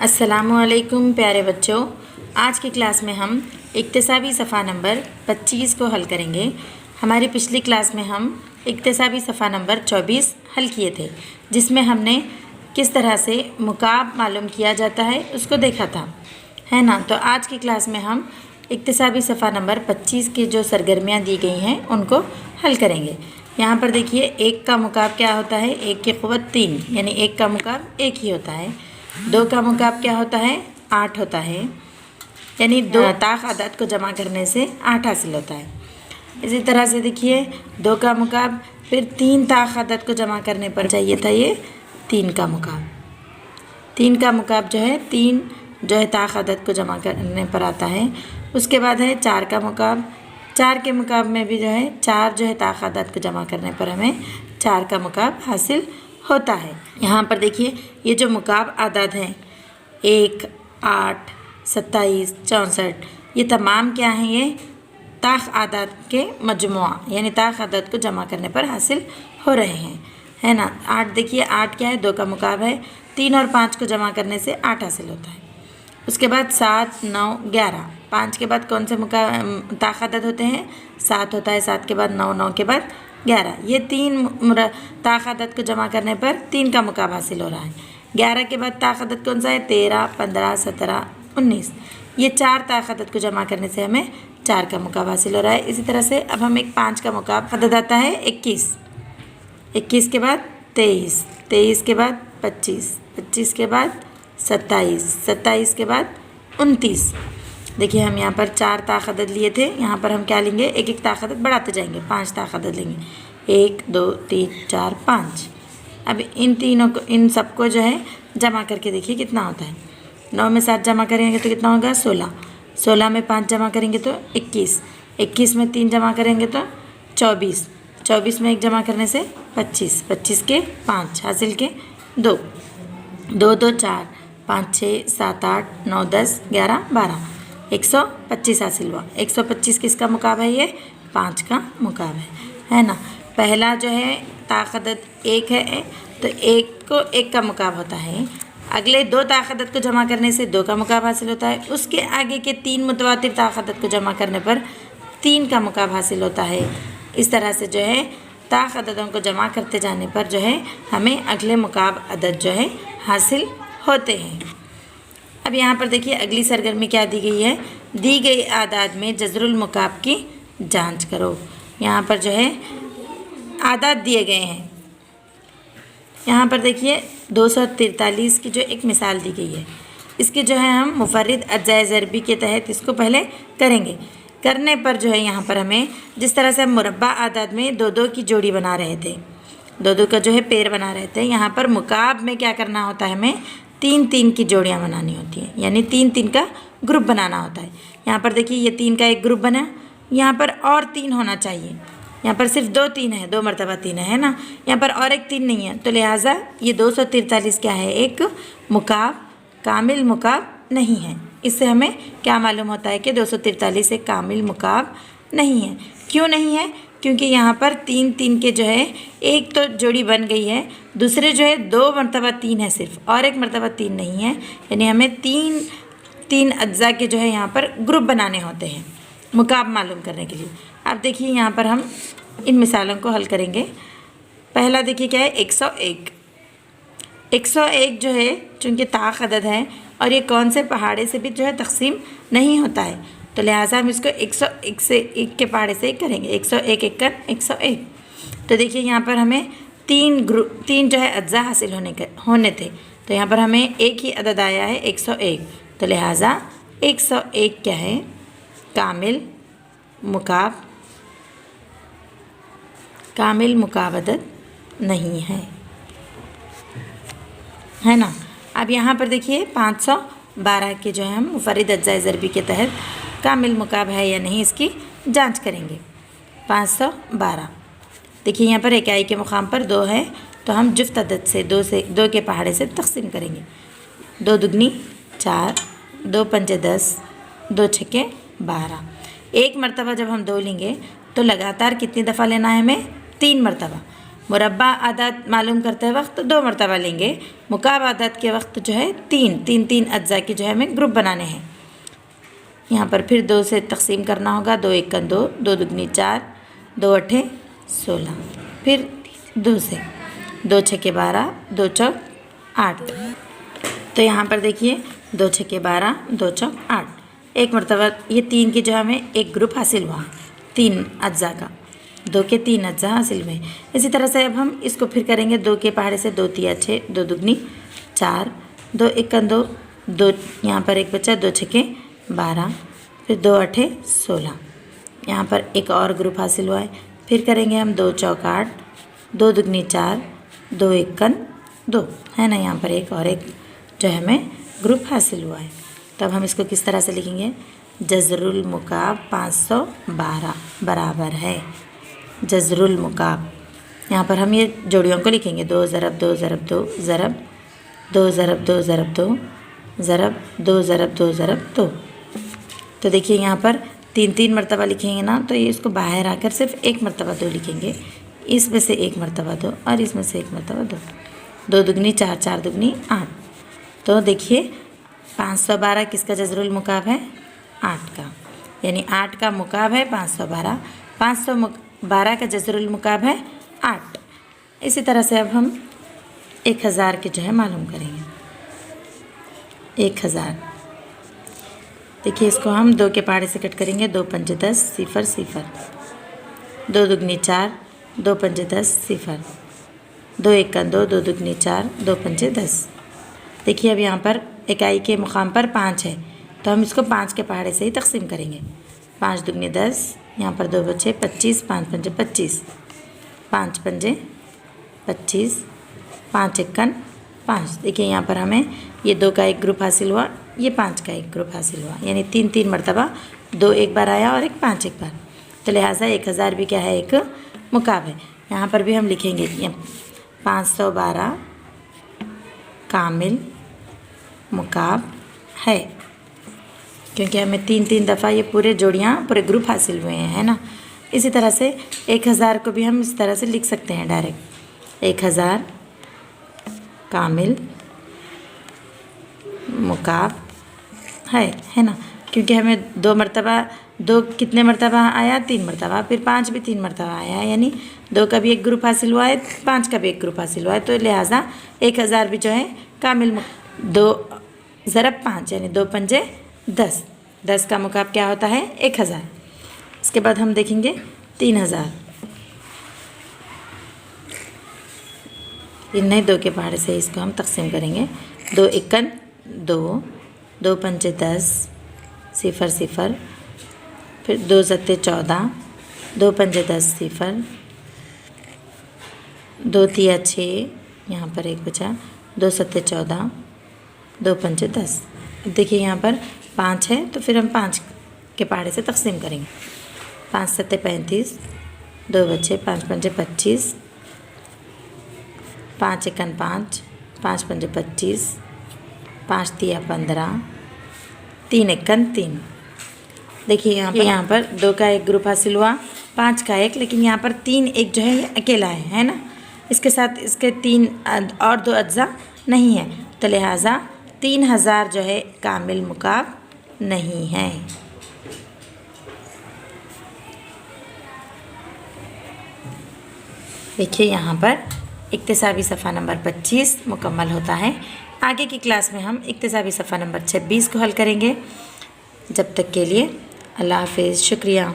अस्सलामुअलैकुम प्यारे बच्चों, आज की क्लास में हम इक्तिसाबी सफ़ा नंबर 25 को हल करेंगे। हमारी पिछली क्लास में हम इक्तिसाबी सफ़ा नंबर 24 हल किए थे, जिसमें हमने किस तरह से मुकाब मालूम किया जाता है उसको देखा था, है ना। तो आज की क्लास में हम इक्तिसाबी सफ़ा नंबर 25 की जो सरगर्मियाँ दी गई हैं उनको हल करेंगे। यहाँ पर देखिए, एक का मुकाब क्या होता है, एक की क़ुव्वत 3, यानी एक का मुकाब एक ही होता है। दो का मुकाब क्या होता है, 8 होता है, यानी दो ताक़ आदाद को जमा करने से 8 हासिल होता है। इसी तरह से देखिए, दो का मुकाब फिर 3 ताक़ आदाद को जमा करने पर चाहिए था ये 3 का मुकाब। 3 का मुकाब जो है 3 जो है ताक़ आदाद को जमा करने पर आता है। उसके बाद है 4 का मुकाब। 4 के मुकाब में भी जो है 4 जो है ताक़ आदाद को जमा करने पर हमें 4 का मुकाब हासिल होता है। यहाँ पर देखिए, ये जो मुकाब आदाद हैं 1, 8, 27, 64, ये तमाम क्या हैं, ये ताक़ आदाद के मजमुआ, यानी ताक़ आदाद को जमा करने पर हासिल हो रहे हैं, है ना। 8 देखिए, 8 क्या है, 2 का मुकाब है, 3 और 5 को जमा करने से 8 हासिल होता है। उसके बाद 7, 9, 11, 5 के बाद कौन से ताक़ आदाद होते हैं, 7 होता है, 7 के बाद 9, 9 के बाद 11, ये 3 ताक़ आदाद को जमा करने पर 3 का मुकाब हासिल हो रहा है। 11 के बाद ताक़ आदाद कौन सा है, 13, 15, 17, 19, ये 4 ताक़ आदाद को जमा करने से हमें 4 का मुकाब हासिल हो रहा है। इसी तरह से अब हम एक 5 का मुकाब आदाद आता है 21, 21 के बाद 23, 23 के बाद 25, 25 के बाद 27, 27 के बाद 29। देखिए, हम यहाँ पर 4 ताक़ आदाद लिए थे, यहाँ पर हम क्या लेंगे, एक एक ताक़ आदाद बढ़ाते जाएंगे, 5 ताक़ आदाद लेंगे, 1, 2, 3, 4, 5। अब इन तीनों को, इन सबको जो है जमा करके देखिए कितना होता है। 9 में 7 जमा करेंगे तो कितना होगा, 16, 16 में 5 जमा करेंगे तो 21, 21 में 3 जमा करेंगे तो 24, 24 में 1 जमा करने से 25, 25 के 5 हासिल के 2, 2, 2, 4, 5, 6, 7, 8, 9, 10, 11, 12, 125 हासिल हुआ। 125 किसका मुकाब है, ये 5 का मुकाब है ना। पहला जो है ताक़ आदाद 1 है, तो 1 को 1 का मुकाब होता है। अगले 2 ताक़ आदाद को जमा करने से 2 का मुकाब हासिल होता है। उसके आगे के 3 मुतवातिर ताक़ आदाद को जमा करने पर 3 का मुकाब हासिल होता है। इस तरह से जो है ताक़ आदादों को जमा करते जाने पर जो है हमें अगले मुकाब अदद जो है हासिल होते हैं। अब यहाँ पर देखिए, अगली सरगर्मी क्या दी गई है, दी गई आदाद में जज़रुल मुकाब की जांच करो। यहाँ पर जो है आदाद दिए गए हैं। यहाँ पर देखिए 243 की जो एक मिसाल दी गई है, इसकी जो है हम मुफर्रिद अज्जाए ज़रबी के तहत इसको पहले करेंगे। करने पर जो है यहाँ पर हमें, जिस तरह से हम मुरब्बा आदाद में 2-2 की जोड़ी बना रहे थे, 2-2 का जो है पेड़ बना रहे थे, यहाँ पर मुकाब में क्या करना होता है, हमें 3-3 की जोड़ियाँ बनानी होती हैं, यानी 3-3 का ग्रुप बनाना होता है। यहाँ पर देखिए, ये 3 का एक ग्रुप बना, यहाँ पर और 3 होना चाहिए। यहाँ पर सिर्फ 2 3 है, 2 मरतबा 3 है ना, यहाँ पर और एक 3 नहीं है, तो लिहाजा ये 243 क्या है, एक मुकाब, कामिल मुकाब नहीं है। इससे हमें क्या मालूम होता है कि 243 एक कामिल मुकाब नहीं है। क्यों नहीं है, क्योंकि यहाँ पर 3-3 के जो है एक तो जोड़ी बन गई है, दूसरे जो है 2 मरतबा 3 है सिर्फ, और एक मरतबा 3 नहीं है, यानी हमें 3 अज्जा के जो है यहाँ पर ग्रुप बनाने होते हैं मुकाब मालूम करने के लिए। अब देखिए, यहाँ पर हम इन मिसालों को हल करेंगे। पहला देखिए क्या है, 101। 101 जो है चूँकि ताक़ अदद है और ये कौन से पहाड़े से भी जो है तक़सीम नहीं होता है, तो लिहाजा हम इसको 101 से 1 के पहाड़े से करेंगे। 101 एकड़ 101। तो देखिए, यहाँ पर हमें 3 जो है अज्जा हासिल होने थे, तो यहाँ पर हमें एक ही अदद आया है 101, तो लिहाजा 101 क्या है, कामिल मुकाब अदद नहीं है ना। अब यहाँ पर देखिए 512 के जो है हम मुफर्रिद अज्जाए ज़रबी के तहत कामिल मुकाब है या नहीं, इसकी जांच करेंगे। 512 देखिए, यहाँ पर इकाई के मुकाम पर 2 है, तो हम जुफ्त अदद से 2 के पहाड़े से तक़सीम करेंगे। 2 दुगनी 4, 2 पंजे 10, 2 छक्के 12। एक मरतबा जब हम 2 लेंगे तो लगातार कितनी दफ़ा लेना है हमें, 3 मरतबा, मुरब्बा आदद मालूम करते वक्त 2 मरतबा लेंगे। मुकाब आदद के वक्त जो है तीन अज्जा की जो है हमें ग्रुप बनाने हैं। यहाँ पर फिर 2 से तकसीम करना होगा। 2 एकन 2, 2 दुगनी 4, 2 अठे 16, फिर 2 से 2 छके 12, 2 चौक 8। तो यहाँ पर देखिए 2 छके 12, 2 चौक 8, एक मरतबा ये 3 की जो हमें एक ग्रुप हासिल हुआ, 3 अज्जा का, 2 के 3 अज्जा हासिल हुए। इसी तरह से अब हम इसको फिर करेंगे। 2 के पहाड़े से 2 तिया 6, 2 दुगनी 4, 2 एकन 2, 2 यहाँ पर एक बचा, 2 छके 12, फिर 2 अठे 16, यहाँ पर एक और ग्रुप हासिल हुआ है। फिर करेंगे हम 2 चौक 8, 2 दुगनी 4, 2 एकन 2, है ना, यहाँ पर एक और एक जो है हमें ग्रुप हासिल हुआ है। तब हम इसको किस तरह से लिखेंगे? जज़रुल मुकाब 512 बराबर है जज़रुल मुकाब। यहाँ पर हम ये जोड़ियों को लिखेंगे। 2 ज़रब 2 ज़रब 2 ज़रब 2 ज़रब 2 ज़रब 2 ज़रब 2 ज़रब 2 ज़रब 2। तो देखिए यहाँ पर 3 मरतबा लिखेंगे ना, तो ये इसको बाहर आकर सिर्फ 1 मरतबा 2 लिखेंगे। इसमें से 1 मरतबा 2 और इसमें से 1 मरतबा 2। 2 दुगनी 4, 4 दुगनी 8। तो देखिए 512 किसका जज़रुल मुकाब है? 8 का, यानी 8 का मुकाब है 512। 512 का जज़रुल मुकाब है 8। इसी तरह से अब हम 1000 के जो है मालूम करेंगे। 1000 देखिए इसको हम 2 के पहाड़े से कट करेंगे। 2 पंजे 10, 0 0, 2 दुगनी 4, 2 पंजे 10, 0, 2 एकन 2, 2 दुगनी 4, 2 पंजे 10। देखिए अब यहाँ पर इकाई के मुकाम पर 5 है, तो हम इसको 5 के पहाड़े से ही तकसीम करेंगे। 5 दुगनी 10, यहाँ पर 2 बचे 25, 5 पंजे 25, 5 पंजे 25, 5 एकन 5। देखिए यहाँ पर हमें ये 2 का एक ग्रुप हासिल हुआ, ये 5 का एक ग्रुप हासिल हुआ, यानी 3 मरतबा 2 एक बार आया और एक 5 एक बार। तो लिहाजा 1000 भी क्या है? एक मुकाब है। यहाँ पर भी हम लिखेंगे 512 कामिल मुकाब है, क्योंकि हमें 3 दफ़ा ये पूरे जोड़ियाँ पूरे ग्रुप हासिल हुए हैं, है ना। इसी तरह से 1000 को भी हम इस तरह से लिख सकते हैं डायरेक्ट। 1000 कामिल मुकाब है ना, क्योंकि हमें 2 मरतबा 2 कितने मरतबा आया? 3 मरतबा, फिर 5 भी 3 मरतबा आया, यानी 2 का भी एक ग्रुप हासिल हुआ है, 5 का भी एक ग्रुप हासिल हुआ है। तो लिहाजा 1000 भी जो है कामिल 2 ज़रब 5, यानी 2 पंजे 10, 10 का मुकाब क्या होता है? 1000। इसके बाद हम देखेंगे 3000। इन्हें 2 के पहाड़े से इसको हम तकसीम करेंगे। 2 एकन 2, 2 पंजे 10, 0 0, फिर 2 सत्ते 14, 2 पंजे 10, 0, 2 तिया 6, यहाँ पर एक बचा, 2 सत्ते 14, 2 पंजे 10। अब देखिए यहाँ पर 5 है, तो फिर हम 5 के पहाड़े से तकसीम करेंगे। 5 सत्ते 35, 2 बचे, 5 पंजे 25, 5 एकन 5, 5 पंजे 25, 5 तिया 15, 3 एकन 3। देखिए यहाँ पर 2 का एक ग्रुप हासिल हुआ, 5 का एक, लेकिन यहाँ पर 3 एक जो है अकेला है ना। इसके साथ इसके 3 और 2 अज्जा नहीं है, तो लिहाजा 3000 जो है कामिल मुकाब नहीं है। देखिए यहाँ पर इक्तिसाबी सफ़ा नंबर 25 मुकम्मल होता है। आगे की क्लास में हम इक्तिसाबी सफ़ा नंबर 26 को हल करेंगे। जब तक के लिए अल्लाह हाफ़िज़, शुक्रिया।